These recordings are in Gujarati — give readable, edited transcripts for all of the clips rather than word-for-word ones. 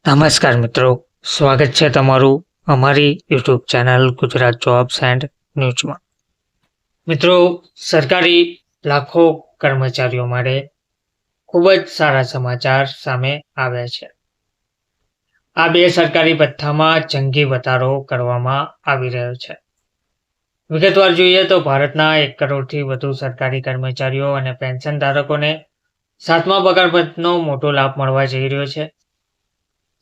નમસ્કાર મિત્રો, સ્વાગત છે તમારું અમારી YouTube channel Gujarat jobs and ન્યૂઝમાં. મિત્રો, સરકારી લાખો કર્મચારીઓ માટે ખૂબ જ સારા સમાચાર સામે આવ્યા છે. આ બે સરકારી ભથ્થામાં જંગી વધારો કરવામાં આવી રહ્યો છે. વિગતવાર જોઈએ તો ભારતના 1 કરોડથી વધુ સરકારી કર્મચારીઓ અને પેન્શન ધારકોને 7મા પગાર પંચનો મોટો લાભ મળવા જઈ રહ્યો છે.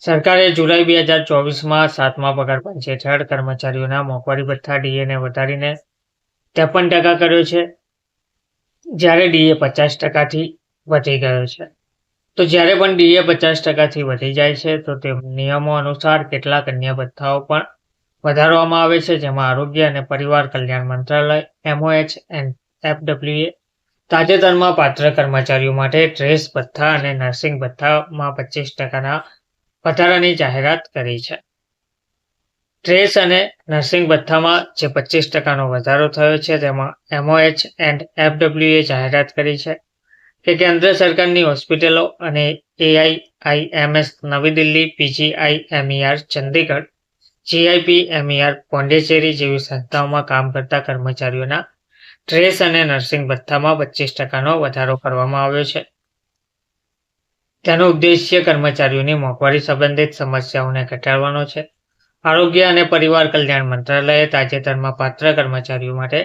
સરકારે જુલાઈ 2024માં 7મા પગાર પંચ હેઠળ કર્મચારીઓના મોંઘવારી ભથ્થા ડીએને વધારીને 53% કર્યો છે, જ્યારે ડીએ 50%થી વધી ગયો છે. તો જ્યારે પણ ડીએ 50%થી વધી જાય છે તો તે નિયમો અનુસાર કેટલાક અન્ય ભથ્થાઓ પણ વધારવામાં આવે છે, જેમાં આરોગ્ય અને પરિવાર કલ્યાણ મંત્રાલય MOH એન્ડ FWA તાજેતરમાં પાત્ર કર્મચારીઓ માટે ડ્રેસ ભથ્થા અને નર્સિંગ ભથ્થામાં 25%ના વધારાની જાહેરાત કરી છે. ડ્રેસ અને નર્સિંગ ભથ્થામાં જે 25%નો વધારો થયો છે તેમાં MOH એન્ડ FWA જાહેરાત કરી છે કે કેન્દ્ર સરકારની હોસ્પિટલો અને AIIMS નવી દિલ્હી, PGIMER ચંદીગઢ, GIPMER પોંડિચેરી જેવી સંસ્થાઓમાં કામ કરતા કર્મચારીઓના ડ્રેસ અને નર્સિંગ ભથ્થામાં 25%નો વધારો કરવામાં આવ્યો છે. તેનો ઉદ્દેશ્ય કર્મચારીઓની મોંઘવારી સંબંધિત સમસ્યાઓને ઘટાડવાનો છે. આરોગ્ય અને પરિવાર કલ્યાણ મંત્રાલયે તાજેતરમાં પાત્ર કર્મચારીઓ માટે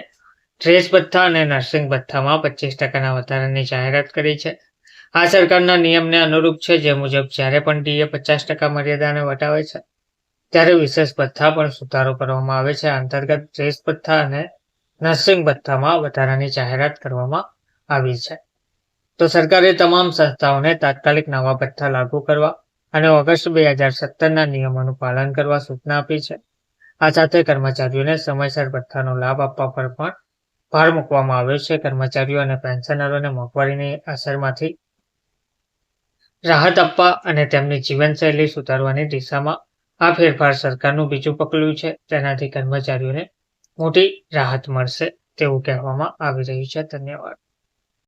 ડ્રેસ ભથ્થા અને નર્સિંગ ભથ્થામાં 25%ના વધારાની જાહેરાત કરી છે. આ સરકારના નિયમને અનુરૂપ છે, જે મુજબ જ્યારે પણ ડીએ 50% મર્યાદાને વટાવે છે ત્યારે વિશેષ ભથ્થા પણ સુધારો કરવામાં આવે છે. આ અંતર્ગત ડ્રેસ ભથ્થા અને નર્સિંગ ભથ્થામાં વધારાની જાહેરાત કરવામાં આવી છે. તો સરકારે તમામ સંસ્થાઓને તાત્કાલિક નવા ભથ્થા લાગુ કરવા અને ઓગસ્ટ 2017ના નિયમોનું પાલન કરવા સૂચના આપી છે. આ સાથે કર્મચારીઓને સમયસર ભથ્થાનો લાભ આપવા પર પણ ભાર મૂકવામાં આવ્યો છે. કર્મચારીઓ અને પેન્શનરોને મોંઘવારીની અસરમાંથી રાહત આપવા અને તેમની જીવનશૈલી સુધારવાની દિશામાં આ ફેરફાર સરકારનું બીજું પગલું છે. તેનાથી કર્મચારીઓને મોટી રાહત મળશે તેવું કહેવામાં આવી રહ્યું છે. ધન્યવાદ.